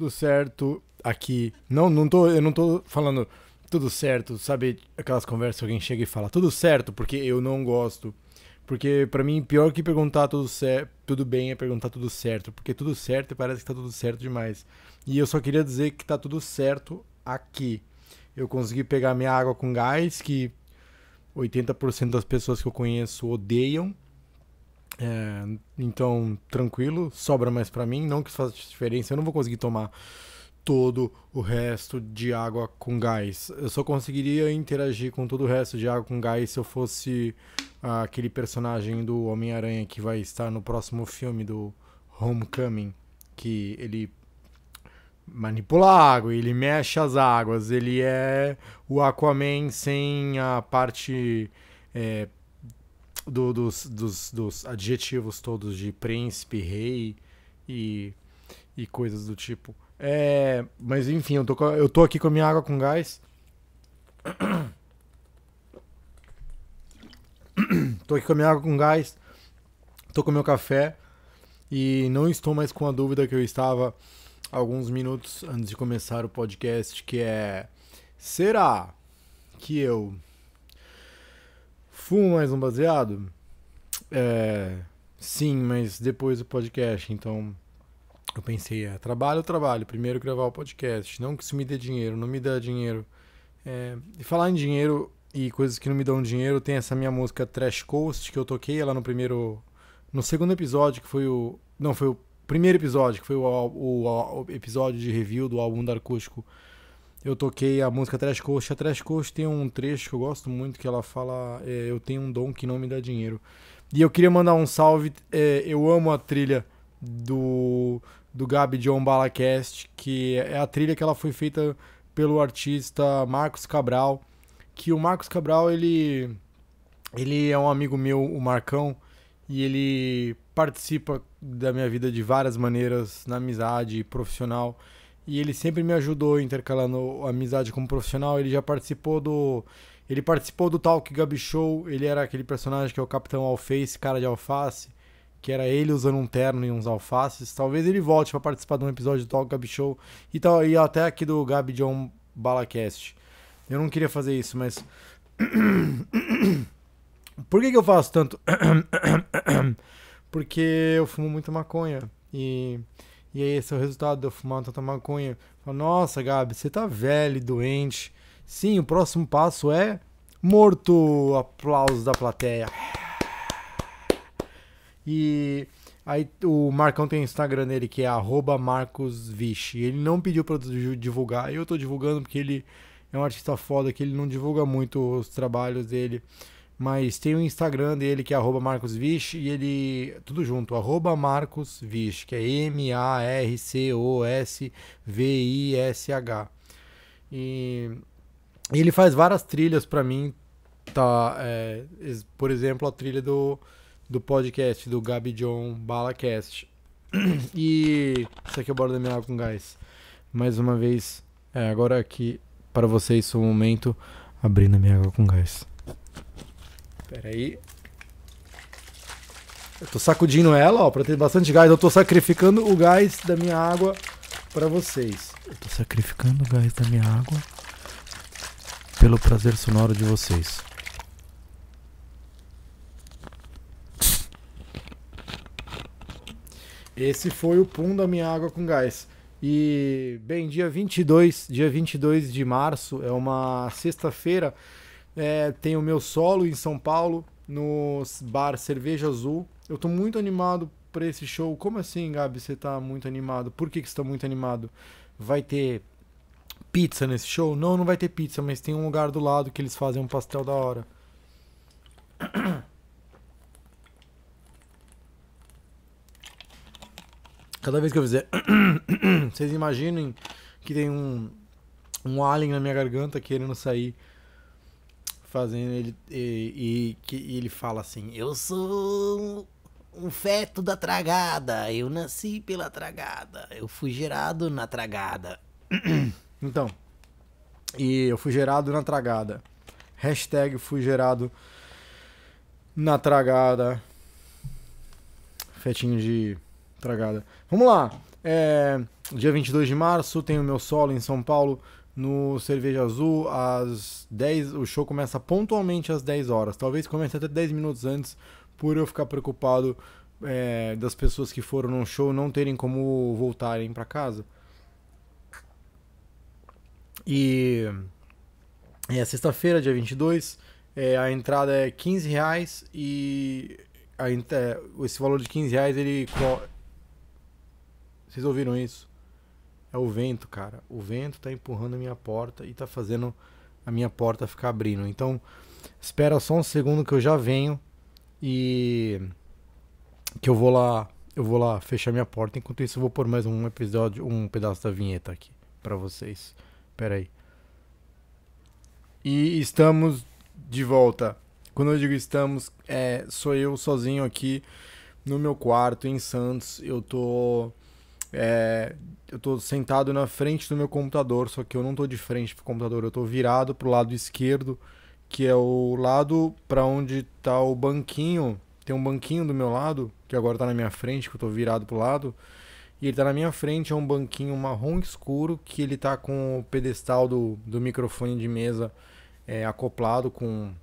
tudo certo aqui. Eu não tô falando tudo certo, sabe? Aquelas conversas que alguém chega e fala tudo certo, porque eu não gosto. Porque pra mim, pior que perguntar tudo bem é perguntar tudo certo. Porque tudo certo parece que tá tudo certo demais. E eu só queria dizer que tá tudo certo aqui. Eu consegui pegar minha água com gás, que 80% das pessoas que eu conheço odeiam. Então, tranquilo, sobra mais pra mim. Não que isso faça diferença, eu não vou conseguir tomar todo o resto de água com gás. Eu só conseguiria interagir com todo o resto de água com gás se eu fosse aquele personagem do Homem-Aranha que vai estar no próximo filme do Homecoming, que ele manipula a água, ele mexe as águas, ele é o Aquaman sem a parte dos adjetivos todos de príncipe, rei e coisas do tipo. Mas enfim, eu tô aqui com a minha água com gás. Tô aqui com a minha água com gás. Tô com o meu café. E não estou mais com a dúvida que eu estava alguns minutos antes de começar o podcast, que é: será que eu fumo mais um baseado? Sim, mas depois do podcast. Então eu pensei, trabalho, primeiro gravar o podcast. Não que isso me dê dinheiro, não me dá dinheiro. E falar em dinheiro e coisas que não me dão dinheiro, tem essa minha música Trash Coast, que eu toquei ela no segundo episódio, que foi o... Não, foi o primeiro episódio, que foi o episódio de review do álbum da Acústico. Eu toquei a música Trash Coast. A Trash Coast tem um trecho que eu gosto muito, que ela fala: eu tenho um dom que não me dá dinheiro. E eu queria mandar um salve. Eu amo a trilha do Gabi John Balacast, que é a trilha que ela foi feita pelo artista Marcos Cabral. Que o Marcos Cabral, ele é um amigo meu, o Marcão, e ele participa da minha vida de várias maneiras, na amizade profissional. E ele sempre me ajudou intercalando a amizade como profissional. Ele participou do Talk Gabi Show. Ele era aquele personagem que é o Capitão Alface, cara de alface, que era ele usando um terno e uns alfaces. Talvez ele volte para participar de um episódio do Talk Gabi Show e até aqui do Gabi John Balacast. Eu não queria fazer isso, mas por que eu faço tanto? Porque eu fumo muita maconha. E aí esse é o resultado de eu fumar tanta maconha. Nossa, Gabi, você tá velho e doente. Sim, o próximo passo é morto. Aplausos da plateia. E aí o Marcão tem o Instagram dele, que é @marcosvish. Ele não pediu pra eu divulgar. Eu tô divulgando porque ele é um artista foda, que ele não divulga muito os trabalhos dele. Mas tem o Instagram dele, que é @marcosvish, e ele... Tudo junto, @marcosvish, que é MarcosVish. E ele faz várias trilhas pra mim, tá? Por exemplo, a trilha do podcast, do Gabi John Balacast. E isso aqui é o Borda da Minha Água com Gás. Mais uma vez, agora aqui para vocês, o momento abrindo a minha água com gás. Pera aí. Eu tô sacudindo ela, ó, pra ter bastante gás. Eu tô sacrificando o gás da minha água pra vocês. Eu tô sacrificando o gás da minha água pelo prazer sonoro de vocês. Esse foi o pum da minha água com gás. E, bem, dia 22 de março, é uma sexta-feira, tem o meu solo em São Paulo, no bar Cerveja Azul. Eu tô muito animado pra esse show. Como assim, Gabi, você tá muito animado? Por que você tá muito animado? Vai ter pizza nesse show? Não, não vai ter pizza, mas tem um lugar do lado que eles fazem um pastel da hora. Cada vez que eu fizer... Vocês imaginem que tem um alien na minha garganta querendo sair, fazendo ele... E ele fala assim: eu sou um feto da tragada, eu nasci pela tragada, eu fui gerado na tragada. Então, e eu fui gerado na tragada. Hashtag fui gerado na tragada. Fetinho de tragada. Vamos lá. Dia 22 de março tem o meu solo em São Paulo no Cerveja Azul às 10. O show começa pontualmente às 10 horas. Talvez comece até 10 minutos antes, por eu ficar preocupado das pessoas que foram no show não terem como voltarem para casa. E é sexta-feira, dia 22. A entrada é R$15 e esse valor de R$15 ele... Vocês ouviram isso? É o vento, cara. O vento tá empurrando a minha porta e tá fazendo a minha porta ficar abrindo. Então, espera só um segundo que eu já venho e que eu vou lá fechar minha porta. Enquanto isso, eu vou pôr mais um episódio, um pedaço da vinheta aqui pra vocês. Espera aí. E estamos de volta. Quando eu digo estamos, sou eu sozinho aqui no meu quarto em Santos. Eu tô sentado na frente do meu computador, só que eu não tô de frente pro computador, eu tô virado pro lado esquerdo, que é o lado pra onde tá o banquinho. Tem um banquinho do meu lado, que agora tá na minha frente, que eu tô virado pro lado. E ele tá na minha frente, é um banquinho marrom escuro, que ele tá com o pedestal do microfone de mesa acoplado com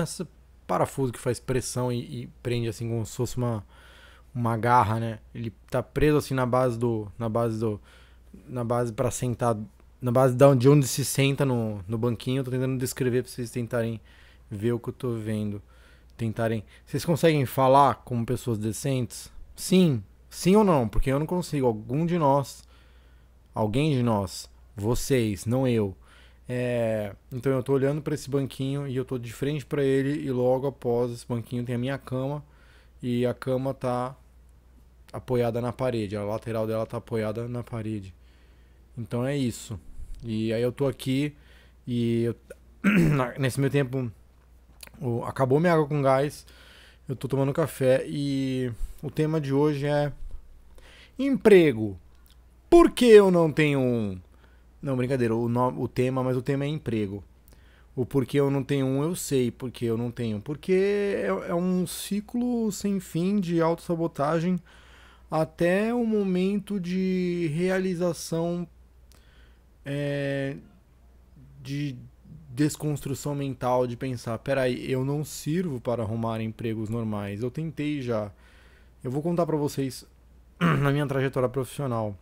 esse parafuso que faz pressão e prende assim como se fosse uma garra, né? Ele tá preso assim na base para sentar, na base de onde se senta no banquinho. Eu tô tentando descrever pra vocês tentarem ver o que eu tô vendo. Vocês conseguem falar como pessoas decentes? Sim ou não? Porque eu não consigo. Alguém de nós, vocês, não eu. Então eu tô olhando para esse banquinho e eu tô de frente para ele, e logo após esse banquinho tem a minha cama, e a cama tá apoiada na parede, a lateral dela tá apoiada na parede. Então é isso. E aí eu tô aqui e nesse meio tempo acabou minha água com gás, eu tô tomando café e o tema de hoje é emprego. Por que eu não tenho um? Não, brincadeira, o tema, mas o tema é emprego. O porquê eu não tenho um, eu sei porque eu não tenho. Porque é um ciclo sem fim de autossabotagem até o momento de realização, de desconstrução mental, de pensar, peraí, eu não sirvo para arrumar empregos normais. Eu tentei já. Eu vou contar pra vocês na minha trajetória profissional.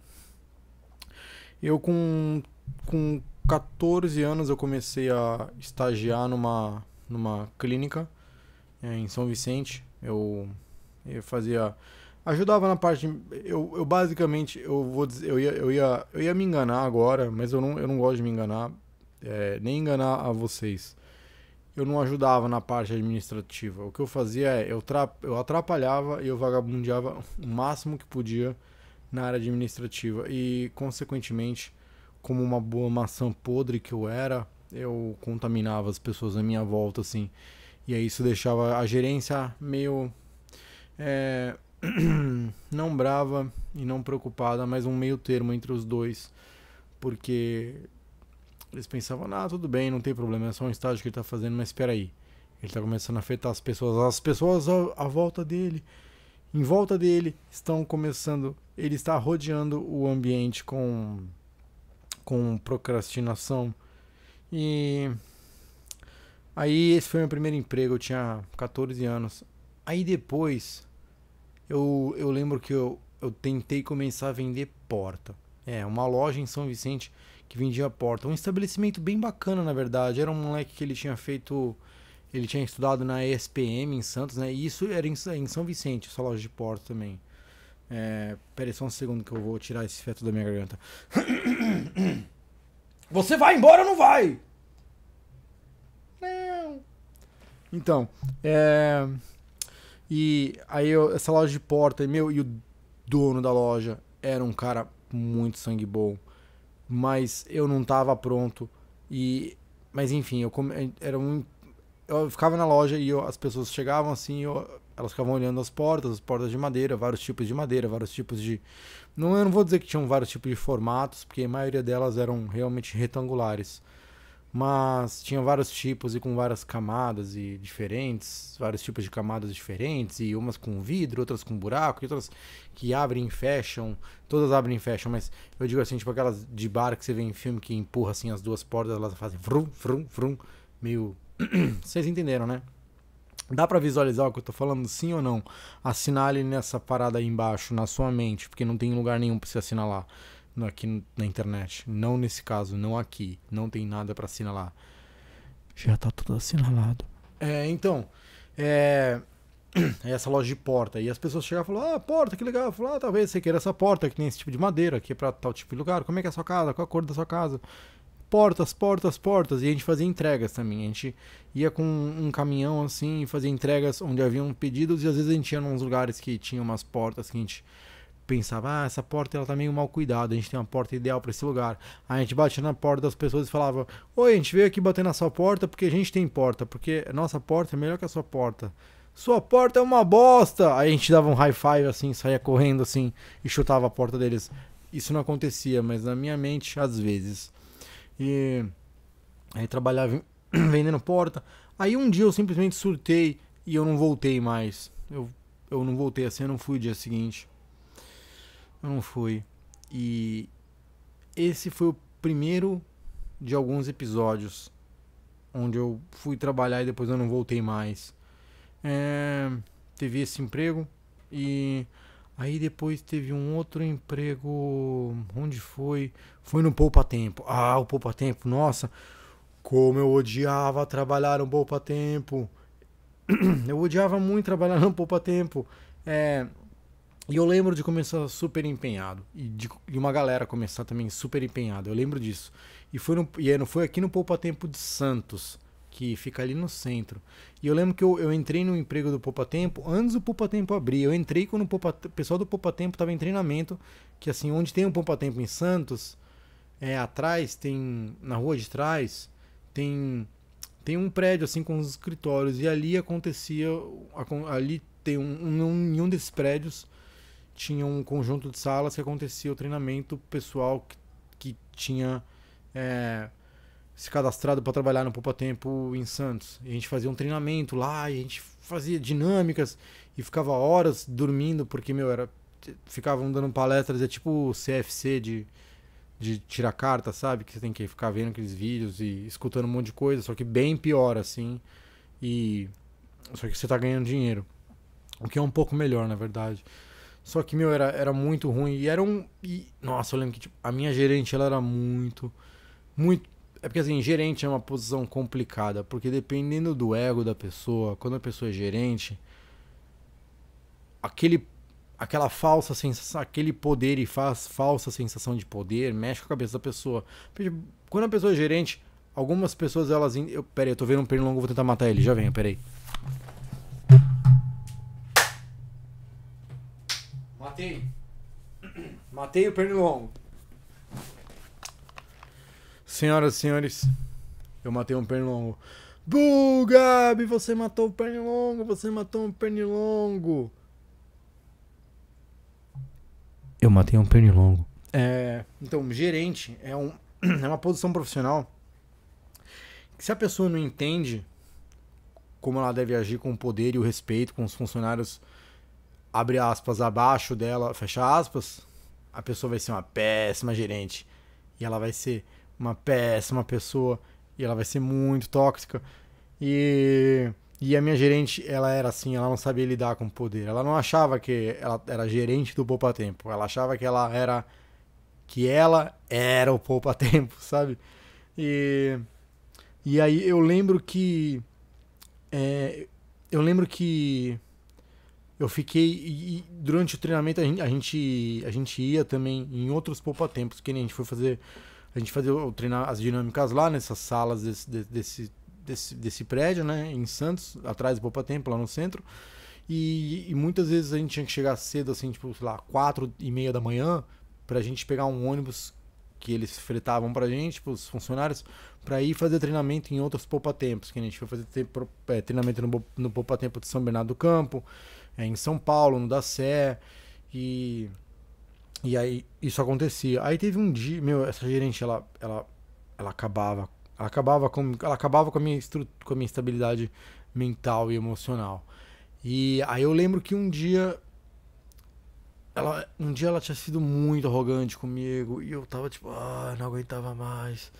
Eu com 14 anos eu comecei a estagiar numa clínica em São Vicente. Eu ajudava na parte. Eu basicamente, eu vou dizer, eu ia me enganar agora, mas eu não gosto de me enganar, nem enganar a vocês. Eu não ajudava na parte administrativa. O que eu fazia eu atrapalhava e eu vagabundeava o máximo que podia na área administrativa. E, consequentemente, como uma boa maçã podre que eu era, eu contaminava as pessoas à minha volta, assim. E aí isso deixava a gerência meio... não brava e não preocupada, mas um meio termo entre os dois. Porque eles pensavam, tudo bem, não tem problema, é só um estágio que ele tá fazendo, mas espera aí. Ele tá começando a afetar as pessoas à volta dele. Em volta dele estão começando... Ele está rodeando o ambiente com procrastinação. E aí esse foi meu primeiro emprego, eu tinha 14 anos. Aí depois eu lembro que eu tentei começar a vender porta. Uma loja em São Vicente que vendia porta. Um estabelecimento bem bacana, na verdade. Era um moleque que ele tinha estudado na ESPM em Santos, né? E isso era em São Vicente, essa loja de porta também. Pera aí só um segundo que eu vou tirar esse feto da minha garganta. Você vai embora ou não vai? Não. Então, e aí essa loja de porta, e o dono da loja era um cara muito sangue bom, mas eu não tava pronto. Mas enfim, eu ficava na loja e as pessoas chegavam assim, elas ficavam olhando as portas de madeira, vários tipos de madeira, vários tipos de... eu não vou dizer que tinham vários tipos de formatos, porque a maioria delas eram realmente retangulares. mas tinha vários tipos e com várias camadas e diferentes, vários tipos de camadas diferentes, e umas com vidro, outras com buraco, e outras que abrem e fecham, todas abrem e fecham, mas eu digo assim, tipo aquelas de bar que você vê em filme que empurra assim as duas portas, elas fazem vrum, vrum, vrum, meio... Vocês entenderam, né? Dá pra visualizar o que eu tô falando, sim ou não? Assinale nessa parada aí embaixo, na sua mente, porque não tem lugar nenhum pra você assinalar aqui na internet. Não nesse caso, não aqui. Não tem nada pra assinalar. Já tá tudo assinalado. Então, é essa loja de porta. E as pessoas chegavam e falavam, porta, que legal. Eu falava, talvez você queira essa porta, que tem esse tipo de madeira, que é pra tal tipo de lugar. Como é que é a sua casa? Qual a cor da sua casa? Portas, portas, portas. E a gente fazia entregas também. A gente ia com um caminhão assim e fazia entregas onde haviam pedidos. E às vezes a gente ia nos lugares que tinha umas portas que a gente pensava, essa porta ela tá meio mal cuidada, a gente tem uma porta ideal para esse lugar. Aí a gente batia na porta das pessoas e falava, oi, a gente veio aqui bater na sua porta porque a gente tem porta, porque a nossa porta é melhor que a sua porta. Sua porta é uma bosta! Aí a gente dava um high five assim, saía correndo assim e chutava a porta deles. Isso não acontecia, mas na minha mente, às vezes. E aí trabalhava vendendo porta. Aí um dia eu simplesmente surtei e eu não voltei mais. Eu não voltei assim, eu não fui o dia seguinte. Eu não fui. E esse foi o primeiro de alguns episódios onde eu fui trabalhar e depois eu não voltei mais. Teve esse emprego e aí depois teve um outro emprego. Onde foi? Foi no Poupa Tempo. Ah, o Poupa Tempo, nossa, como eu odiava trabalhar no Poupa Tempo. Eu odiava muito trabalhar no Poupa Tempo. E eu lembro de começar super empenhado. E de uma galera começar também super empenhada. Eu lembro disso. Foi aqui no Poupa Tempo de Santos, que fica ali no centro. E eu lembro que eu entrei no emprego do Poupa Tempo antes do Poupa Tempo abrir. Eu entrei quando o pessoal do Poupa Tempo estava em treinamento. Que assim, onde tem um Poupa Tempo em Santos, atrás, na rua de trás, tem um prédio assim com os escritórios. E ali acontecia. Ali tem em um desses prédios tinha um conjunto de salas que acontecia o treinamento pessoal que tinha se cadastrado para trabalhar no Poupa Tempo em Santos. E a gente fazia um treinamento lá e a gente fazia dinâmicas e ficava horas dormindo porque, ficavam dando palestras, tipo CFC de tirar carta, sabe? Que você tem que ficar vendo aqueles vídeos e escutando um monte de coisa, só que bem pior, assim. Só que você tá ganhando dinheiro. O que é um pouco melhor, na verdade. Só que, era muito ruim. Nossa, eu lembro que tipo, a minha gerente, ela era muito... É porque, assim, gerente é uma posição complicada. Porque dependendo do ego da pessoa, quando a pessoa é gerente, aquela falsa sensação, aquele poder e falsa sensação de poder, mexe com a cabeça da pessoa. Porque, quando a pessoa é gerente, algumas pessoas, elas... Peraí, eu tô vendo um pernilongo, vou tentar matar ele. Já venho, peraí. Matei o pernilongo. Senhoras e senhores, eu matei um pernilongo. Gabi, você matou o pernilongo, você matou um pernilongo. Eu matei um pernilongo. Então, gerente é uma posição profissional que, se a pessoa não entende como ela deve agir com o poder e o respeito com os funcionários, abre aspas, abaixo dela, fecha aspas, a pessoa vai ser uma péssima gerente. E ela vai ser uma péssima pessoa. E ela vai ser muito tóxica. E a minha gerente, ela era assim, ela não sabia lidar com o poder. Ela não achava que ela era gerente do Poupa Tempo. Ela achava que ela era o Poupa Tempo, sabe? E aí eu lembro que eu fiquei. Durante o treinamento a gente ia também em outros poupa-tempos, que nem a gente foi fazer. A gente fazia treinar as dinâmicas lá nessas salas desse prédio, né? Em Santos, atrás do poupa-tempo, lá no centro. E muitas vezes a gente tinha que chegar cedo, assim, tipo, sei lá, 4:30 da manhã, pra gente pegar um ônibus que eles fretavam pra gente, pros funcionários, pra ir fazer treinamento em outros poupa-tempos. Que a gente foi fazer treinamento no poupa-tempo de São Bernardo do Campo, em São Paulo, no da Sé, e aí isso acontecia. Aí teve um dia, essa gerente, ela acabava ela acabava com a minha estabilidade mental e emocional. E aí eu lembro que um dia ela tinha sido muito arrogante comigo e eu tava tipo, não aguentava mais.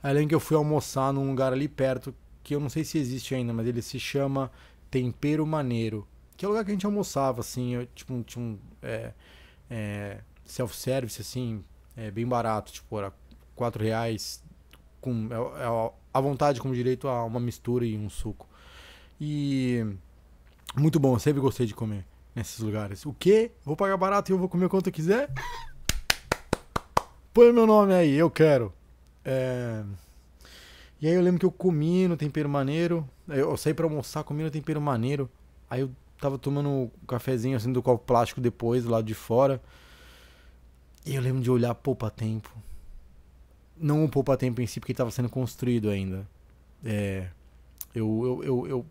Aí eu lembro que eu fui almoçar num lugar ali perto, que eu não sei se existe ainda, mas ele se chama Tempero Maneiro. Que é o lugar que a gente almoçava, assim, tipo, tinha um self-service, assim, bem barato, tipo, era R$ 4, com à vontade, com direito a uma mistura e um suco. E muito bom, eu sempre gostei de comer nesses lugares. O quê? Vou pagar barato e eu vou comer quanto eu quiser? Põe meu nome aí, eu quero. É... E aí eu lembro que eu comi no Tempero Maneiro. Eu saí pra almoçar, comi no Tempero Maneiro. Aí eu tava tomando um cafezinho assim do copo plástico depois, do lado de fora. E eu lembro de olhar Poupa Tempo. Não o Poupa Tempo em si, porque estava sendo construído ainda. É, eu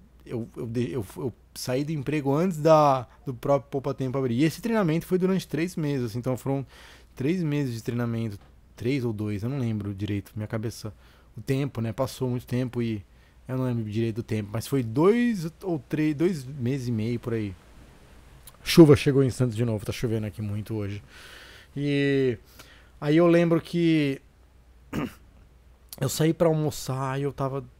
saí do emprego antes do próprio Poupa Tempo abrir. E esse treinamento foi durante 3 meses, assim, então foram 3 meses de treinamento. 3 ou 2, eu não lembro direito. Minha cabeça. O tempo, né? Passou muito tempo e eu não lembro direito do tempo. Mas foi 2 ou 3, 2 meses e meio por aí. Chuva chegou em Santos de novo, tá chovendo aqui muito hoje. E aí eu lembro que eu saí pra almoçar e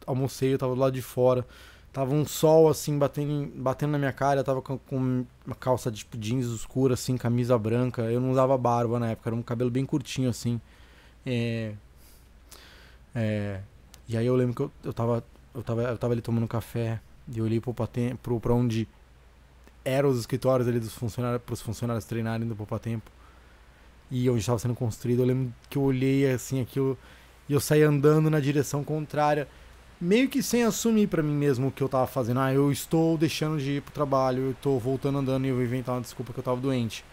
almocei, eu tava do lado de fora. Tava um sol assim batendo na minha cara, eu tava com uma calça tipo jeans escura assim, camisa branca. Eu não usava barba na época, era um cabelo bem curtinho assim. É, é, e aí eu lembro que eu tava ali tomando café e eu olhei pra onde eram os escritórios ali dos funcionários, pros funcionários treinarem do Poupa Tempo. E onde estava sendo construído, eu lembro que eu olhei assim aquilo e eu saí andando na direção contrária, meio que sem assumir pra mim mesmo o que eu tava fazendo. Eu estou deixando de ir pro trabalho, eu tô voltando andando e eu vou inventar uma desculpa que eu tava doente.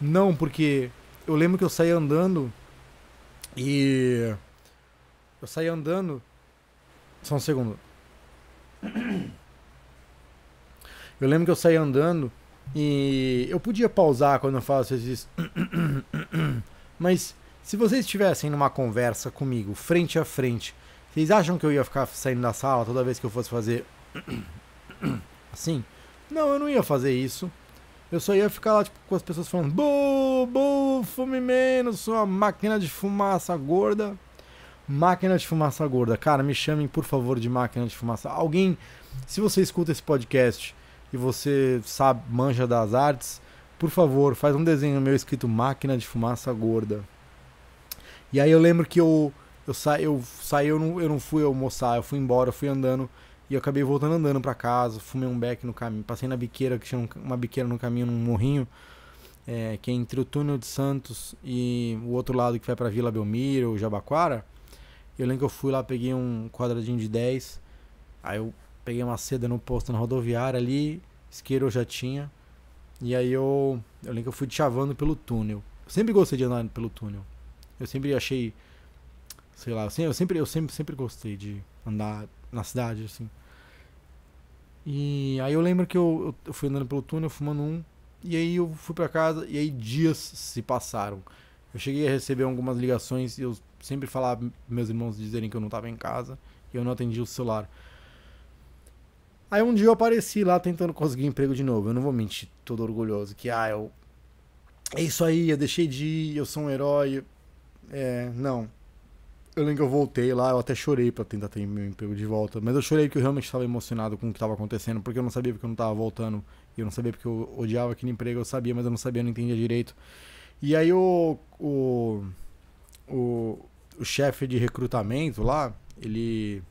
Não, porque eu lembro que eu saí andando e eu saí andando, só um segundo. Eu lembro que eu saí andando e eu podia pausar quando eu faço isso. Mas se vocês estivessem numa conversa comigo, frente a frente, vocês acham que eu ia ficar saindo da sala toda vez que eu fosse fazer assim? Não, eu não ia fazer isso. Eu só ia ficar lá tipo, com as pessoas falando: bu, bu, fume menos, sua máquina de fumaça gorda. Máquina de fumaça gorda. Cara, me chamem por favor de máquina de fumaça. Alguém, se você escuta esse podcast e você sabe, manja das artes, por favor, faz um desenho meu escrito máquina de fumaça gorda. E aí eu lembro que eu não fui almoçar, eu fui embora, eu fui andando e eu acabei voltando andando pra casa, fumei um beck no caminho, passei na biqueira, que tinha uma biqueira no caminho, num morrinho, que é entre o túnel de Santos e o outro lado que vai pra Vila Belmiro, Jabaquara. Eu lembro que eu fui lá, peguei um quadradinho de 10, aí eu peguei uma seda no posto na rodoviária ali, isqueiro eu já tinha, e aí eu lembro que eu fui chavando pelo túnel. Eu sempre gostei de andar pelo túnel. Eu sempre achei, sei lá, assim, eu sempre gostei de andar na cidade, assim. E aí eu lembro que eu fui andando pelo túnel, fumando um, e aí eu fui pra casa, e aí dias se passaram. Eu cheguei a receber algumas ligações e eu sempre falava pros meus irmãos dizerem que eu não tava em casa e eu não atendia o celular. Aí um dia eu apareci lá tentando conseguir emprego de novo. Eu não vou mentir, todo orgulhoso, que é isso aí, eu deixei de ir, eu sou um herói. Não. Eu lembro que eu voltei lá, eu até chorei pra tentar ter meu emprego de volta. Mas eu chorei porque eu realmente estava emocionado com o que estava acontecendo, porque eu não sabia porque eu não estava voltando. E eu não sabia porque eu odiava aquele emprego, eu sabia, mas eu não sabia, não entendia direito. E aí o, o chefe de recrutamento lá, ele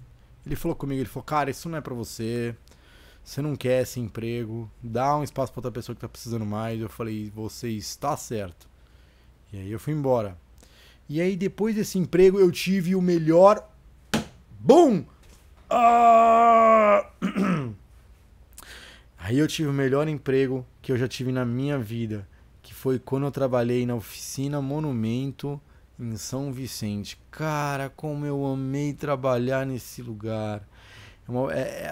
falou comigo, ele falou, cara, isso não é pra você. Você não quer esse emprego, dá um espaço pra outra pessoa que tá precisando mais. Eu falei, você está certo. E aí eu fui embora. E aí depois desse emprego eu tive o melhor. Bum! Ah! Aí eu tive o melhor emprego que eu já tive na minha vida, que foi quando eu trabalhei na oficina Monumento em São Vicente. Cara, como eu amei trabalhar nesse lugar.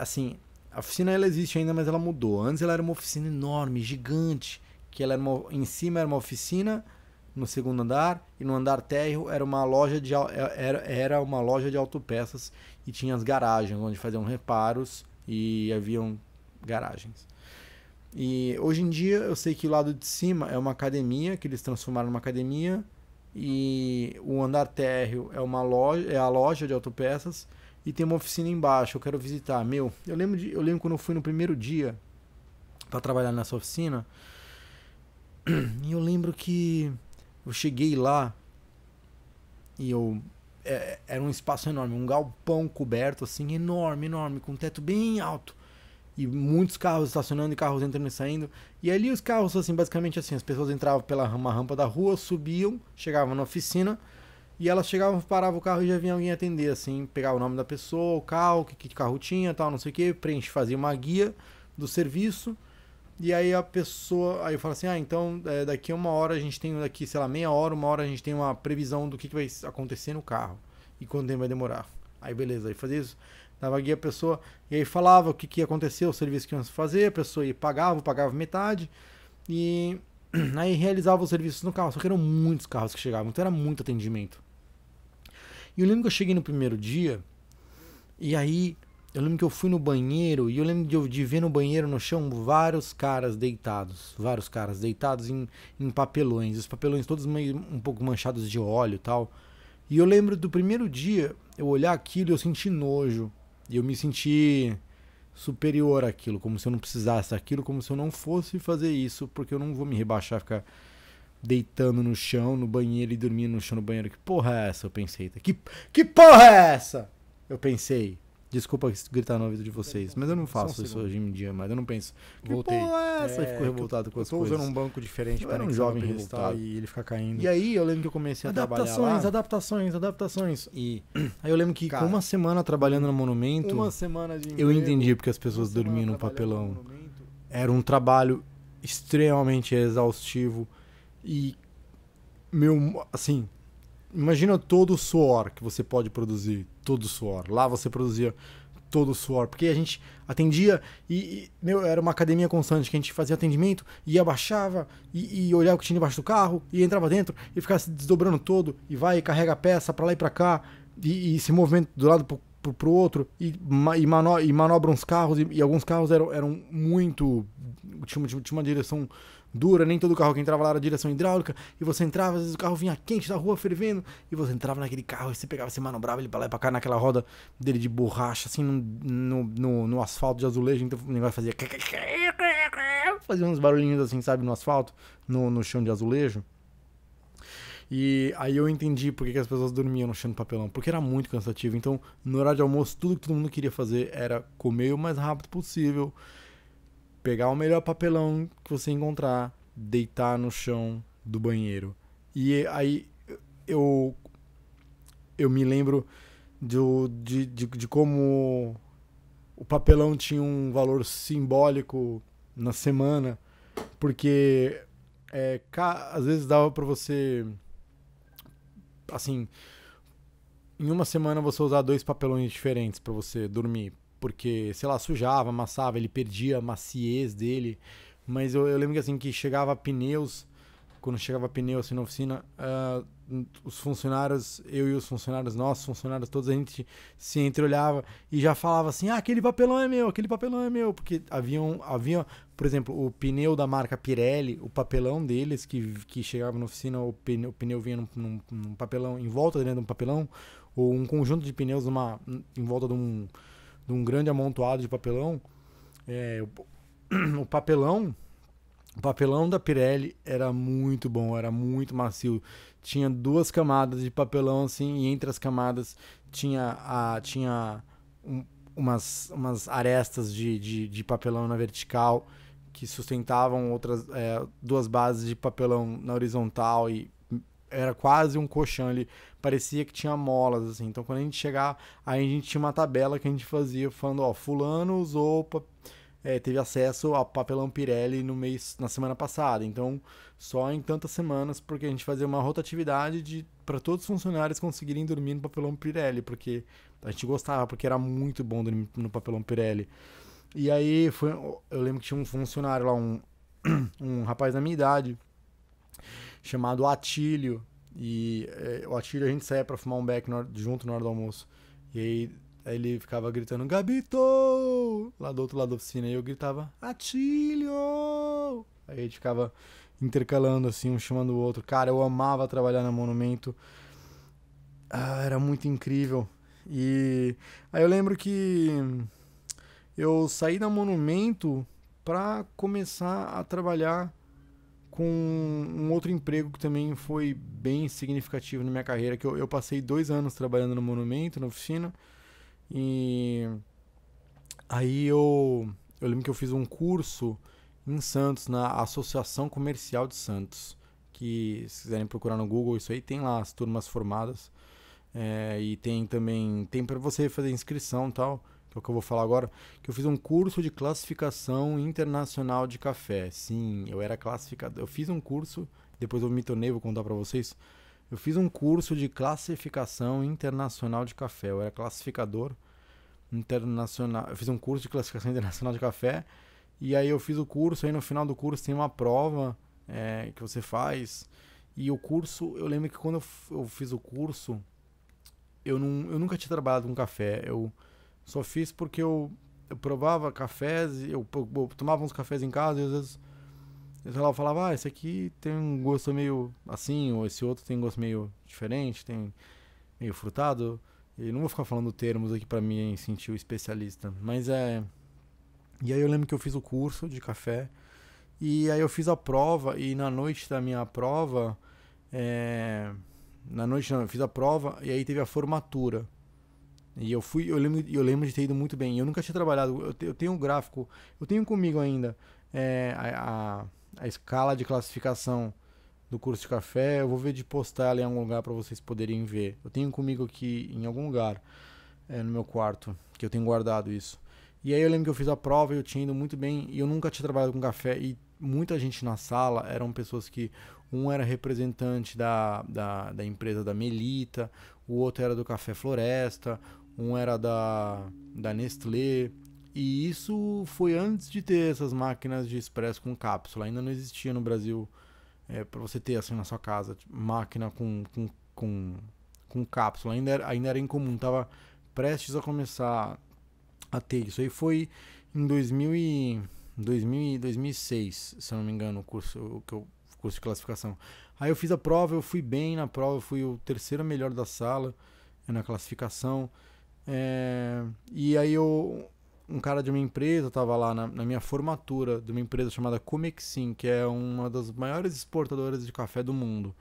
Assim, a oficina ela existe ainda, mas ela mudou. Antes ela era uma oficina enorme, gigante, que ela era em cima era uma oficina no segundo andar, e no andar térreo era uma loja de autopeças e tinha as garagens, onde faziam reparos e haviam garagens. E hoje em dia eu sei que o lado de cima é uma academia, que eles transformaram numa academia, e o andar térreo é a loja de autopeças, e tem uma oficina embaixo. Eu quero visitar. Eu lembro quando eu fui no primeiro dia para trabalhar nessa oficina, e eu lembro que eu cheguei lá e era um espaço enorme, um galpão coberto assim, enorme, com um teto bem alto. E muitos carros estacionando e carros entrando e saindo. E ali os carros, assim, basicamente assim, as pessoas entravam pela uma rampa da rua, subiam, chegavam na oficina, e elas chegavam, paravam o carro e já vinha alguém atender, assim, pegava o nome da pessoa, o carro, que carro tinha, tal, não sei o que, fazia uma guia do serviço. E aí a pessoa, aí eu falo assim, então daqui a uma hora a gente tem, daqui, sei lá, meia hora, uma hora a gente tem uma previsão do que vai acontecer no carro e quanto tempo vai demorar. Aí beleza, aí fazia isso, dava guia a pessoa, e aí falava o que ia acontecer, o serviço que ia fazer, a pessoa ia, pagava metade, e aí realizava os serviços no carro, só que eram muitos carros que chegavam, então era muito atendimento. E eu lembro que eu cheguei no primeiro dia, e aí eu lembro que eu fui no banheiro, e eu lembro de ver no banheiro, no chão, vários caras deitados em papelões, os papelões todos meio um pouco manchados de óleo e tal. E eu lembro do primeiro dia, eu olhar aquilo e eu senti nojo, e eu me senti superior àquilo, como se eu não precisasse daquilo, como se eu não fosse fazer isso, porque eu não vou me rebaixar, ficar deitando no chão, no banheiro e dormindo no chão no banheiro. Que porra é essa? Eu pensei. Que porra é essa? Eu pensei. Desculpa gritar no ouvido de vocês, mas eu não faço isso hoje em dia, mas eu não penso. Voltei. Que porra é essa? E ficou revoltado com as coisas. Eu tô usando um banco diferente para um jovem revoltado e ele fica caindo. E aí eu lembro que eu comecei a trabalhar lá. Adaptações. E aí eu lembro que com uma semana trabalhando no Monumento, eu entendi porque as pessoas dormiam no papelão. Era um trabalho extremamente exaustivo e, assim, imagina todo o suor que você pode produzir, todo o suor. Lá você produzia todo o suor, porque a gente atendia era uma academia constante, que a gente fazia atendimento, e abaixava, e olhava o que tinha debaixo do carro, e entrava dentro, e ficava se desdobrando todo, e vai e carrega a peça pra lá e pra cá, e se movimenta do lado pro outro, e manobra uns carros, e alguns carros eram muito... Tinha uma direção dura, nem todo carro que entrava lá era direção hidráulica, e você entrava, às vezes o carro vinha quente da rua, fervendo, e você entrava naquele carro, e você pegava, você manobrava ele pra lá e pra cá, naquela roda dele de borracha, assim, no asfalto de azulejo, então o negócio fazia uns barulhinhos assim, sabe, no asfalto, no chão de azulejo. E aí eu entendi por que as pessoas dormiam no chão de papelão, porque era muito cansativo. Então, no horário de almoço, tudo que todo mundo queria fazer era comer o mais rápido possível, pegar o melhor papelão que você encontrar, deitar no chão do banheiro. E aí eu me lembro de como o papelão tinha um valor simbólico na semana, porque às vezes dava pra você, assim, em uma semana você usar 2 papelões diferentes pra você dormir, porque, sei lá, sujava, amassava, ele perdia a maciez dele. Mas eu lembro que, assim, que chegava pneus, quando chegava pneu assim na oficina, os funcionários, eu e os funcionários, nossos funcionários todos, a gente se entreolhava e já falava assim, aquele papelão é meu, porque havia, por exemplo, o pneu da marca Pirelli, o papelão deles que chegava na oficina, o pneu vinha num papelão, em volta dentro de um papelão, ou um conjunto de pneus em volta de um grande amontoado de papelão. O papelão da Pirelli era muito bom, era muito macio. Tinha 2 camadas de papelão, assim, e entre as camadas tinha umas arestas de papelão na vertical que sustentavam outras 2 bases de papelão na horizontal, e era quase um colchão. Ele parecia que tinha molas, assim. Então, quando a gente chegava, aí a gente tinha uma tabela que a gente fazia falando, fulano usou, teve acesso a papelão Pirelli na semana passada. Então, só em tantas semanas, porque a gente fazia uma rotatividade para todos os funcionários conseguirem dormir no papelão Pirelli, porque a gente gostava, porque era muito bom dormir no papelão Pirelli. E aí, eu lembro que tinha um funcionário lá, um rapaz da minha idade, chamado Atílio. E o Atílio a gente saía pra fumar um beck junto na hora do almoço. E aí ele ficava gritando, Gabito! Lá do outro lado da oficina. E eu gritava, Atílio! Aí a gente ficava intercalando assim, um chamando o outro. Cara, eu amava trabalhar na Monumento. Era muito incrível. E aí eu lembro que eu saí da Monumento pra começar a trabalhar com um outro emprego que também foi bem significativo na minha carreira, que eu passei 2 anos trabalhando no Monumento, na oficina, e aí eu lembro que eu fiz um curso em Santos, na Associação Comercial de Santos, que se quiserem procurar no Google, isso aí tem lá as turmas formadas, e tem também, tem para você fazer inscrição e tal, que é o que eu vou falar agora, que eu fiz um curso de classificação internacional de café. Sim, eu era classificador. Eu fiz um curso, depois eu me tornei, vou contar para vocês. Eu fiz um curso de classificação internacional de café. Eu era classificador internacional. Eu fiz um curso de classificação internacional de café. E aí eu fiz o curso, aí no final do curso tem uma prova que você faz. E o curso, eu lembro que quando eu fiz o curso, eu nunca tinha trabalhado com café. Eu só fiz porque eu provava cafés, eu tomava uns cafés em casa e às vezes eu falava, esse aqui tem um gosto meio assim, ou esse outro tem um gosto meio diferente, tem meio frutado. E não vou ficar falando termos aqui pra mim sentir o especialista, mas é. E aí eu lembro que eu fiz o curso de café, e aí eu fiz a prova, e na noite da minha prova, na noite não, eu fiz a prova, e aí teve a formatura. E eu lembro de ter ido muito bem. Eu nunca tinha trabalhado, eu tenho um gráfico, eu tenho comigo ainda a escala de classificação do curso de café. Eu vou ver de postar ela em algum lugar para vocês poderem ver. Eu tenho comigo aqui em algum lugar, no meu quarto, que eu tenho guardado isso. E aí eu lembro que eu fiz a prova e eu tinha ido muito bem. E eu nunca tinha trabalhado com café. E muita gente na sala eram pessoas que... Um era representante da empresa da Melita, o outro era do Café Floresta, um era da Nestlé. E isso foi antes de ter essas máquinas de expresso com cápsula. Ainda não existia no Brasil, para você ter assim na sua casa, tipo, máquina com cápsula. Ainda era incomum, estava prestes a começar a ter. Isso aí foi em 2006, se eu não me engano, o curso de classificação. Aí eu fiz a prova, eu fui bem na prova, eu fui o terceiro melhor da sala na classificação. E aí um cara de uma empresa estava lá na minha formatura, de uma empresa chamada Comexin, que é uma das maiores exportadoras de café do mundo,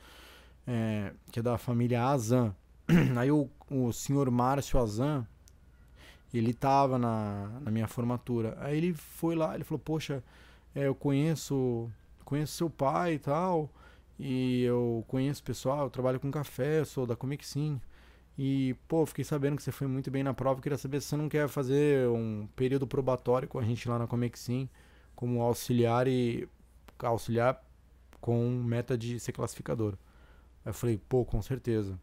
que é da família Azan. Aí o senhor Márcio Azan, ele estava na minha formatura. Aí ele foi lá, ele falou, poxa, eu conheço seu pai e tal, e eu conheço o pessoal, eu trabalho com café, eu sou da Comexin. E, pô, fiquei sabendo que você foi muito bem na prova. Queria saber se você não quer fazer um período probatório com a gente lá na Comexin, como auxiliar com meta de ser classificador. Aí eu falei, pô, com certeza.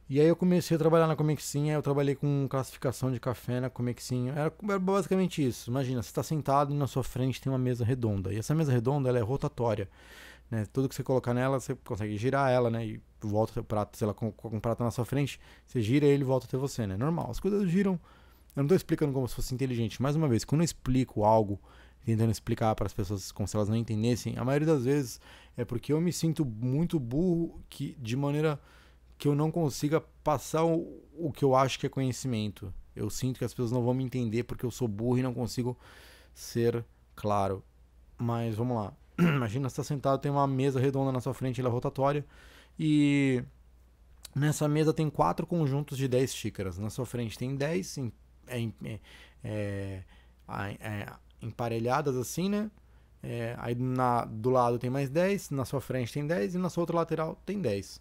E aí eu comecei a trabalhar na Comexin, aí eu trabalhei com classificação de café na Comexin. Era basicamente isso. Imagina, você está sentado e na sua frente tem uma mesa redonda. E essa mesa redonda, ela é rotatória. Né? Tudo que você colocar nela, você consegue girar ela, né? E volta o prato, sei lá, com um prato na sua frente, você gira ele e volta até você, né? Normal, as coisas giram. Eu não estou explicando como se fosse inteligente. Mais uma vez, quando eu explico algo, tentando explicar para as pessoas como se elas não entendessem, a maioria das vezes é porque eu me sinto muito burro, de maneira que eu não consiga passar o que eu acho que é conhecimento. Eu sinto que as pessoas não vão me entender porque eu sou burro e não consigo ser claro. Mas vamos lá. Imagina, você está sentado, tem uma mesa redonda na sua frente, ela é rotatória, e nessa mesa tem 4 conjuntos de 10 xícaras. Na sua frente tem 10 emparelhadas assim, né? Aí do lado tem mais 10, na sua frente tem 10 e na sua outra lateral tem 10.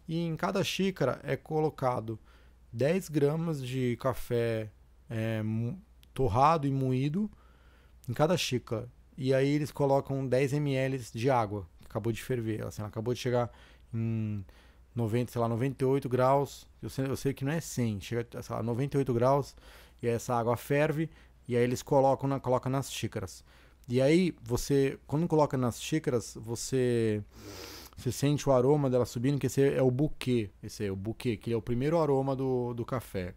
E em cada xícara é colocado 10 gramas de café torrado e moído em cada xícara. E aí eles colocam 10 ml de água, que acabou de ferver. Assim, ela acabou de chegar em 98 graus. Eu sei que não é 100, chega a 98 graus. E essa água ferve. E aí eles colocam nas xícaras. E aí, quando coloca nas xícaras, você sente o aroma dela subindo, que esse é o buquê. Esse é o buquê, que é o primeiro aroma do café,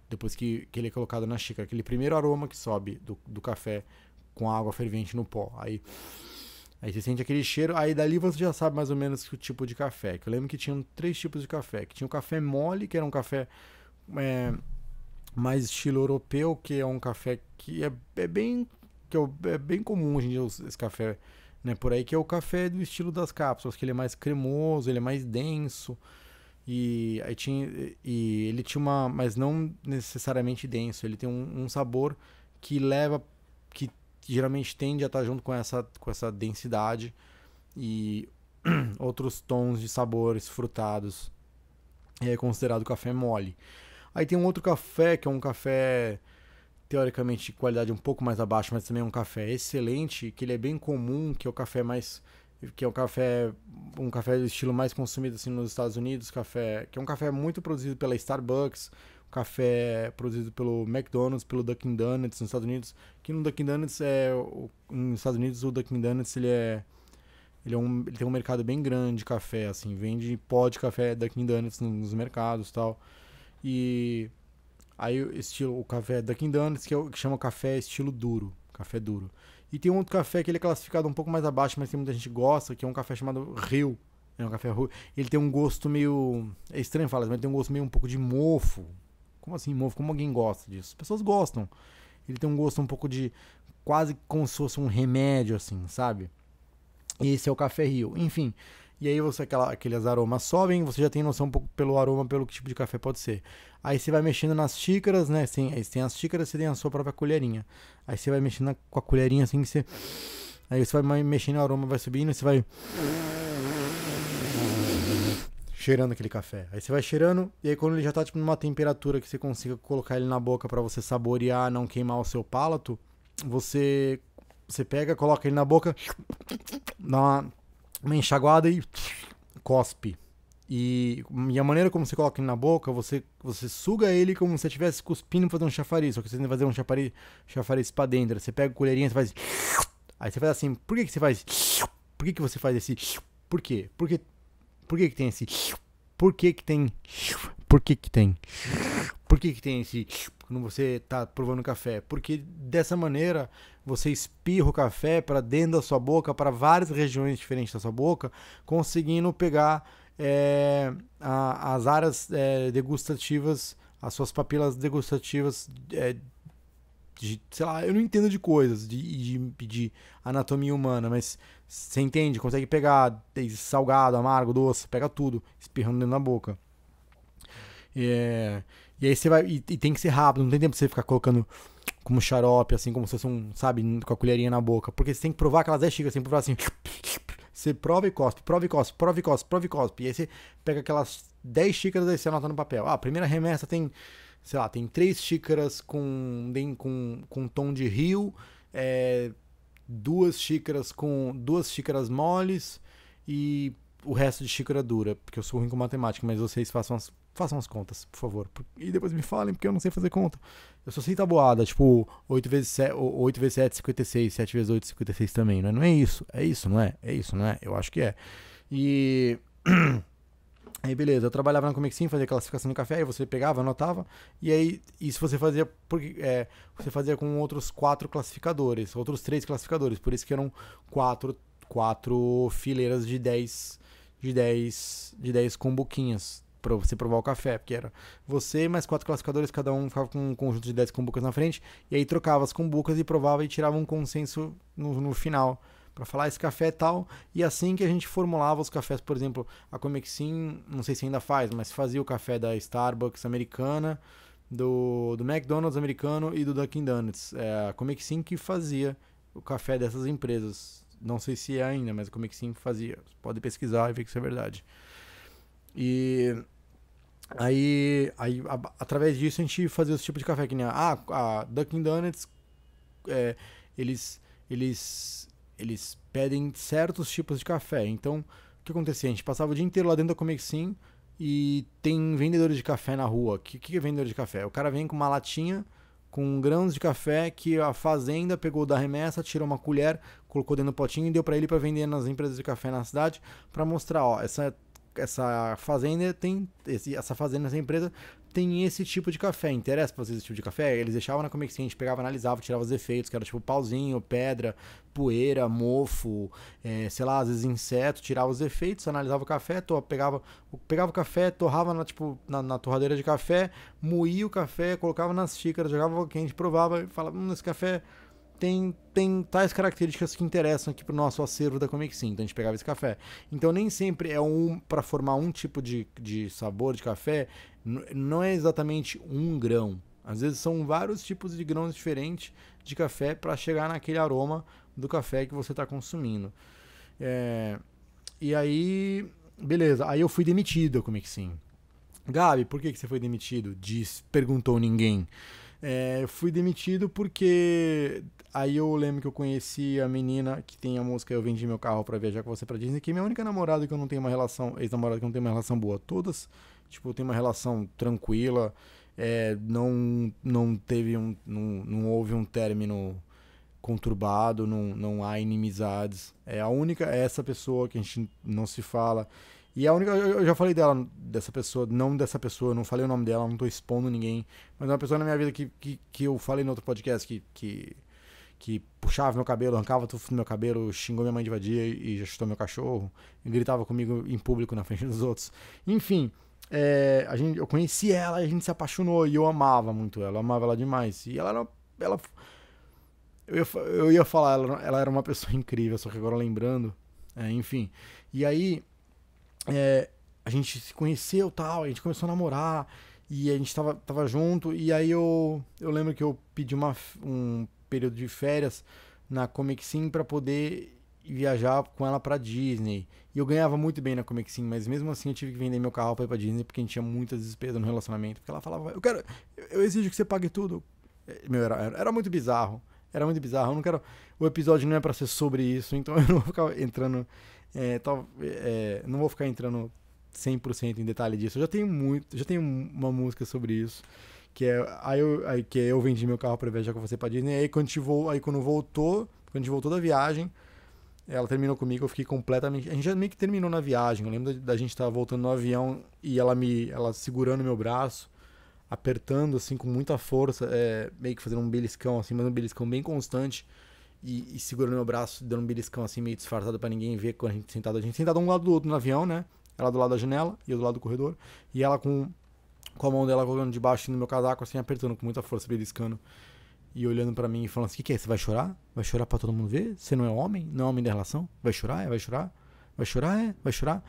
depois que ele é colocado na xícara. Aquele primeiro aroma que sobe do café com a água fervente no pó. Aí você sente aquele cheiro, aí dali você já sabe mais ou menos o tipo de café. Que eu lembro que tinham 3 tipos de café. Que tinha o café mole, que era um café mais estilo europeu, que é um café que é bem comum hoje em dia esse café, né, por aí, que é o café do estilo das cápsulas, que ele é mais cremoso, ele é mais denso. E ele tinha mas não necessariamente denso, ele tem um sabor que geralmente tende a estar junto com essa densidade e outros tons de sabores frutados. É considerado café mole. Aí tem um outro café, que é um café teoricamente de qualidade um pouco mais abaixo, mas também é um café excelente, que ele é bem comum, que é um café do estilo mais consumido assim nos Estados Unidos, que é um café muito produzido pela Starbucks, um café produzido pelo McDonald's, pelo Dunkin' Donuts nos Estados Unidos, que no Dunkin' Donuts nos Estados Unidos o Dunkin' Donuts ele tem um mercado bem grande de café, assim, vende pó de café Dunkin' Donuts nos mercados e tal. E aí o café Dunkin' Donuts, que chama café estilo duro, café duro. E tem um outro café que ele é classificado um pouco mais abaixo, mas tem muita gente que gosta, que é um café chamado Rio. É um café Rio. Ele tem um gosto meio... É estranho falar, mas ele tem um gosto meio um pouco de mofo. Como assim mofo? Como alguém gosta disso? As pessoas gostam. Ele tem um gosto um pouco de... Quase como se fosse um remédio, assim, sabe? E esse é o café Rio. Enfim... E aí aqueles aromas sobem, você já tem noção um pouco pelo aroma, pelo que tipo de café pode ser. Aí você vai mexendo nas xícaras, né? Aí você tem as xícaras, você tem a sua própria colherinha. Aí você vai mexendo com a colherinha assim que você... Aí você vai mexendo, o aroma vai subindo, e você vai... cheirando aquele café. Aí você vai cheirando, e aí quando ele já tá tipo, numa temperatura que você consiga colocar ele na boca para você saborear, não queimar o seu palato, você pega, coloca ele na boca, dá uma enxaguada e cospe. E a maneira como você coloca ele na boca, você suga ele como se você estivesse cuspindo pra fazer um chafariz. Só que você tem que fazer um chafariz pra dentro. Você pega a colherinha, você faz... Aí você faz assim, por que você faz... Por que você faz esse... Por quê? Por que tem esse... Por que tem... Por que tem... Por que tem esse... Quando você tá provando café? Porque dessa maneira você espirra o café para dentro da sua boca, para várias regiões diferentes da sua boca, conseguindo pegar as áreas degustativas, as suas papilas degustativas sei lá, eu não entendo de coisas, de anatomia humana, mas você entende, consegue pegar salgado, amargo, doce, pega tudo, espirrando dentro da boca. E aí você vai. E tem que ser rápido, não tem tempo de você ficar colocando como xarope, assim, como se fosse sabe, com a colherinha na boca. Porque você tem que provar aquelas 10 xícaras, você tem que provar assim. Você prova e cospe, prova e cospe, prova e cospe, prova e cospe. E aí você pega aquelas 10 xícaras e você anota no papel. A primeira remessa tem, sei lá, tem 3 xícaras com tom de rio, 2 xícaras moles e o resto de xícara dura, porque eu sou ruim com matemática, mas vocês façam as contas, por favor. E depois me falem, porque eu não sei fazer conta. Eu só sei tabuada, tipo 8 vezes 7, 56, 7 vezes 8, 56 também. Não é isso? É isso, não é? É isso, não é? Eu acho que é. E... Aí beleza, eu trabalhava na Comexim, fazia classificação de café, aí você pegava, anotava, e aí isso você fazia você fazia com outros 4 classificadores, outros 3 classificadores, por isso que eram 4 fileiras de 10 cumbuquinhas para você provar o café, porque era você e mais 4 classificadores, cada um ficava com um conjunto de 10 cumbucas na frente, e aí trocava as cumbucas e provava e tirava um consenso no final, para falar esse café é tal, e assim que a gente formulava os cafés, por exemplo, a Comexim, não sei se ainda faz, mas fazia o café da Starbucks americana, do McDonald's americano e do Dunkin' Donuts. A Comexim que fazia o café dessas empresas. Não sei se é ainda, mas a Comexim fazia. Você pode pesquisar e ver que isso é verdade. E aí através disso a gente fazia esse tipo de café que nem a Dunkin' Donuts, eles pedem certos tipos de café. Então, o que acontecia? A gente passava o dia inteiro lá dentro da Comexim e tem vendedores de café na rua. O que é vendedor de café? O cara vem com uma latinha com grãos de café que a fazenda pegou da remessa, tirou uma colher, colocou dentro do potinho e deu para ele para vender nas empresas de café na cidade, para mostrar, ó, essa fazenda tem essa empresa tem esse tipo de café. Interessa pra vocês esse tipo de café? Eles deixavam na Comic Sim, a gente pegava, analisava, tirava os efeitos, que era tipo pauzinho, pedra, poeira, mofo, sei lá, às vezes inseto, tirava os efeitos, analisava o café, pegava o café, torrava na torradeira de café, moía o café, colocava nas xícaras, jogava água quente, provava e falava, esse café tem tais características que interessam aqui pro nosso acervo da Comic Sim. Então a gente pegava esse café. Então nem sempre é para formar um tipo de sabor de café, não é exatamente um grão. Às vezes são vários tipos de grãos diferentes de café para chegar naquele aroma do café que você está consumindo. E aí, beleza. Aí eu fui demitido da Comic Sim. Gabi, por que você foi demitido? Perguntou ninguém. Eu fui demitido porque aí eu lembro que eu conheci a menina que tem a música Eu Vendi Meu Carro Pra Viajar Com Você Pra Disney, que é minha única namorada que eu não tenho uma relação, ex-namorada que eu não tenho uma relação boa. Todas, tipo, eu tenho uma relação tranquila, não houve um término conturbado, não há inimizades. A única é essa pessoa que a gente não se fala. E a única, eu já falei dessa pessoa, não falei o nome dela, não tô expondo ninguém, mas é uma pessoa na minha vida que eu falei no outro podcast que puxava meu cabelo, arrancava tudo do meu cabelo, xingou minha mãe de vadia e já chutou meu cachorro, e gritava comigo em público na frente dos outros. Enfim, eu conheci ela e a gente se apaixonou e eu amava muito ela, eu amava ela demais. E eu ia falar, ela era uma pessoa incrível, só que agora lembrando, enfim. E aí, a gente se conheceu tal, a gente começou a namorar e a gente tava junto. E aí eu lembro que eu pedi um período de férias na Comic Sim pra poder viajar com ela pra Disney. E eu ganhava muito bem na Comic Sim, mas mesmo assim eu tive que vender meu carro pra ir pra Disney porque a gente tinha muitas despesas no relacionamento. Porque ela falava, eu exijo que você pague tudo. Meu, era muito bizarro. Era muito bizarro. Eu não quero. O episódio não é pra ser sobre isso, então eu não vou ficar entrando. Não vou ficar entrando 100% em detalhe disso. Já tenho uma música sobre isso, que é que eu vendi meu carro pra viajar com você pra Disney. Aí quando a gente voltou da viagem, ela terminou comigo, eu fiquei completamente. A gente já meio que terminou na viagem. Eu lembro da gente estar voltando no avião e ela segurando meu braço, apertando assim com muita força, meio que fazendo um beliscão assim, mas um beliscão bem constante. E segurando meu braço, dando um beliscão assim, meio disfarçado pra ninguém ver quando a gente sentado um lado do outro no avião, né? Ela do lado da janela e eu do lado do corredor. E ela com a mão dela colocando debaixo no meu casaco, assim, apertando com muita força, beliscando. E olhando pra mim e falando assim, o que é? Você vai chorar? Vai chorar pra todo mundo ver? Você não é homem? Não é homem da relação? Vai chorar? Vai chorar? Vai chorar? Vai chorar?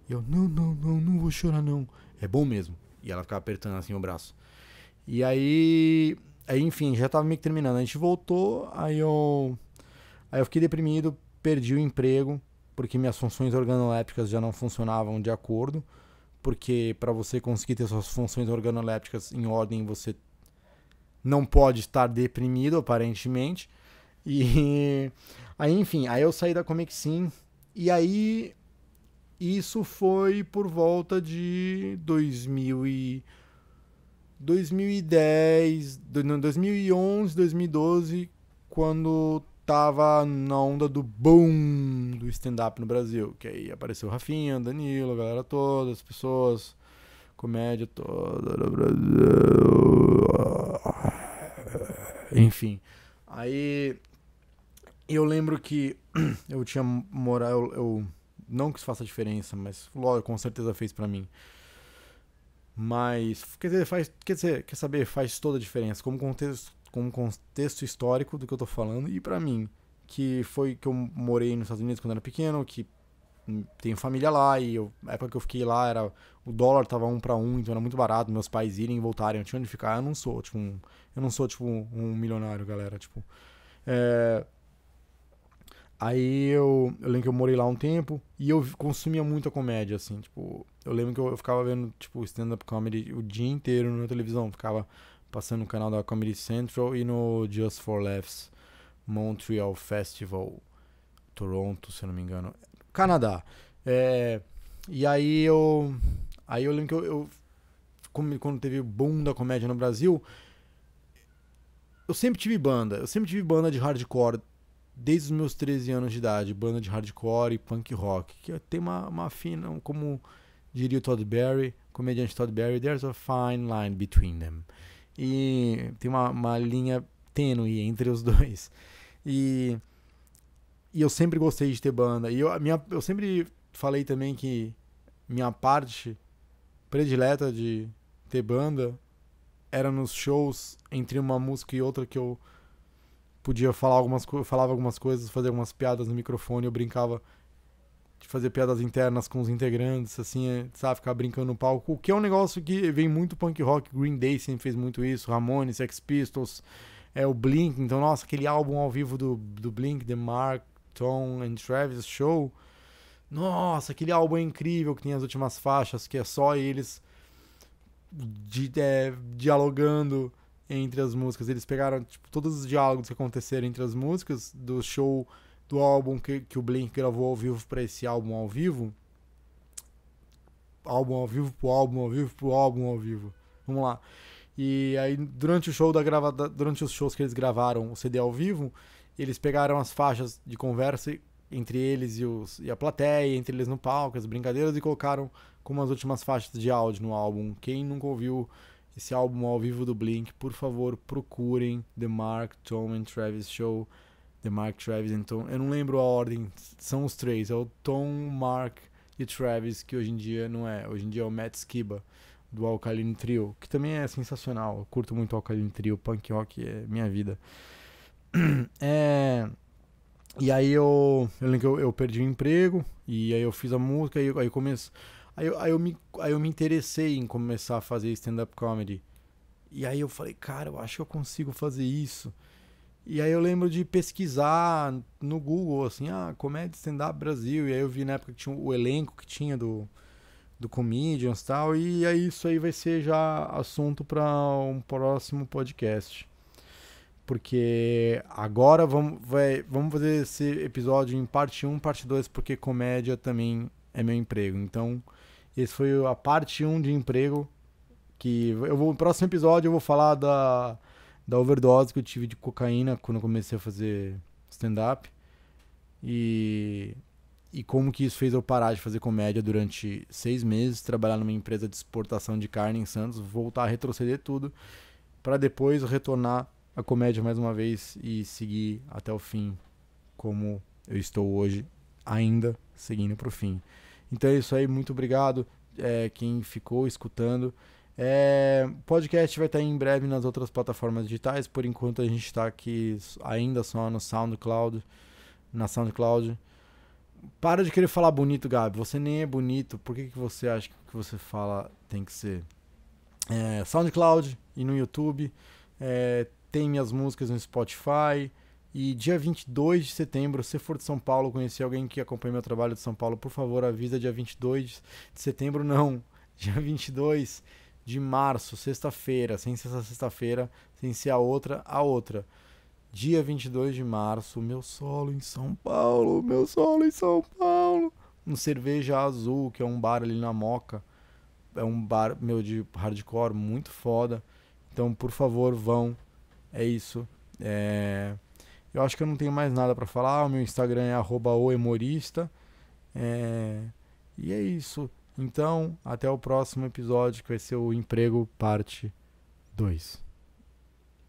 E eu, não vou chorar não. É bom mesmo. E ela ficava apertando assim o braço. E aí, enfim, já tava meio que terminando. A gente voltou, aí eu fiquei deprimido, perdi o emprego, porque minhas funções organolépticas já não funcionavam de acordo. Porque para você conseguir ter suas funções organolépticas em ordem, você não pode estar deprimido, aparentemente. E aí, enfim, aí eu saí da Comic Sim. E aí, isso foi por volta de 2010, 2011, 2012, quando tava na onda do boom do stand-up no Brasil. Que aí apareceu o Rafinha, Danilo, a galera toda, as pessoas, comédia toda no Brasil. Enfim, aí eu lembro que eu tinha moral, não que isso faça diferença, mas lógico, com certeza fez pra mim. Mas, quer saber, faz toda a diferença, como contexto histórico do que eu tô falando, e pra mim, que foi que eu morei nos Estados Unidos quando era pequeno, que tenho família lá, e a época que eu fiquei lá, o dólar tava 1 para 1, então era muito barato, meus pais irem e voltarem, eu tinha onde ficar, eu não sou, um milionário, galera, tipo, aí eu lembro que eu morei lá um tempo e eu consumia muita comédia, assim, tipo, eu lembro que eu ficava vendo, tipo, stand-up comedy o dia inteiro na televisão, ficava passando no canal da Comedy Central e no Just for Laughs, Montreal Festival, Toronto, se eu não me engano, Canadá. E aí eu lembro que quando teve o boom da comédia no Brasil, eu sempre tive banda de hardcore desde os meus 13 anos de idade, banda de hardcore e punk rock, que tem uma fina, como diria o Todd Barry, comediante Todd Barry, there's a fine line between them. E tem uma linha tênue entre os dois. E, e eu sempre gostei de ter banda. E eu sempre falei também que minha parte predileta de ter banda era nos shows, entre uma música e outra, que eu podia falar falava algumas coisas, fazer algumas piadas no microfone, eu brincava de fazer piadas internas com os integrantes, assim, sabe, ficar brincando no palco, o que é um negócio que vem muito punk rock. Green Day sempre fez muito isso, Ramones, Sex Pistols, o Blink. Então, nossa, aquele álbum ao vivo do Blink, The Mark, Tom and Travis Show, nossa, aquele álbum é incrível, que tem as últimas faixas, que é só eles dialogando entre as músicas. Eles pegaram tipo, todos os diálogos que aconteceram entre as músicas do show, do álbum que o Blink gravou ao vivo para esse álbum ao vivo. Álbum ao vivo pro álbum ao vivo pro álbum ao vivo. Vamos lá. E aí, durante os shows que eles gravaram o CD ao vivo, eles pegaram as faixas de conversa entre eles e a plateia, entre eles no palco, as brincadeiras, e colocaram como as últimas faixas de áudio no álbum. Quem nunca ouviu esse álbum ao vivo do Blink, por favor, procurem The Mark, Tom and Travis Show. The Mark, Travis e Tom. Eu não lembro a ordem, são os três. É o Tom, Mark e Travis, que hoje em dia não é. Hoje em dia é o Matt Skiba, do Alkaline Trio, que também é sensacional. Eu curto muito o Alkaline Trio, punk rock é minha vida. E aí eu lembro que eu perdi o emprego, e aí eu fiz a música, aí eu me interessei em começar a fazer stand-up comedy. E aí eu falei, cara, eu acho que eu consigo fazer isso. E aí eu lembro de pesquisar no Google, assim, comédia stand-up Brasil. E aí eu vi na época que tinha o elenco que tinha do Comedians e tal. E aí isso aí vai ser já assunto para um próximo podcast. Porque agora vamos fazer esse episódio em parte 1, parte 2, porque comédia também é meu emprego. Então, esse foi a parte 1 de emprego. No próximo episódio eu vou falar da overdose que eu tive de cocaína quando eu comecei a fazer stand-up. E como que isso fez eu parar de fazer comédia durante 6 meses, trabalhar numa empresa de exportação de carne em Santos, voltar a retroceder tudo, para depois retornar a comédia mais uma vez e seguir até o fim, como eu estou hoje, ainda seguindo pro fim. Então é isso aí, muito obrigado quem ficou escutando. O podcast vai estar em breve nas outras plataformas digitais. Por enquanto a gente está aqui ainda só no SoundCloud, na SoundCloud. Para de querer falar bonito, Gabi. Você nem é bonito. Por que você acha que o que você fala tem que ser? SoundCloud e no YouTube. Tem minhas músicas no Spotify. E dia 22 de setembro, se for de São Paulo, conhecer alguém que acompanha meu trabalho de São Paulo, por favor, avisa dia 22 de setembro, não. Dia 22 de março, sexta-feira, sem ser essa sexta-feira, sem ser a outra. Dia 22 de março, meu solo em São Paulo, no Cerveja Azul, que é um bar ali na Moca. É um bar, meu, de hardcore, muito foda. Então, por favor, vão. É isso. Eu acho que eu não tenho mais nada pra falar. O meu Instagram é @oemorista. E é isso. Então, até o próximo episódio, que vai ser o Emprego Parte 2.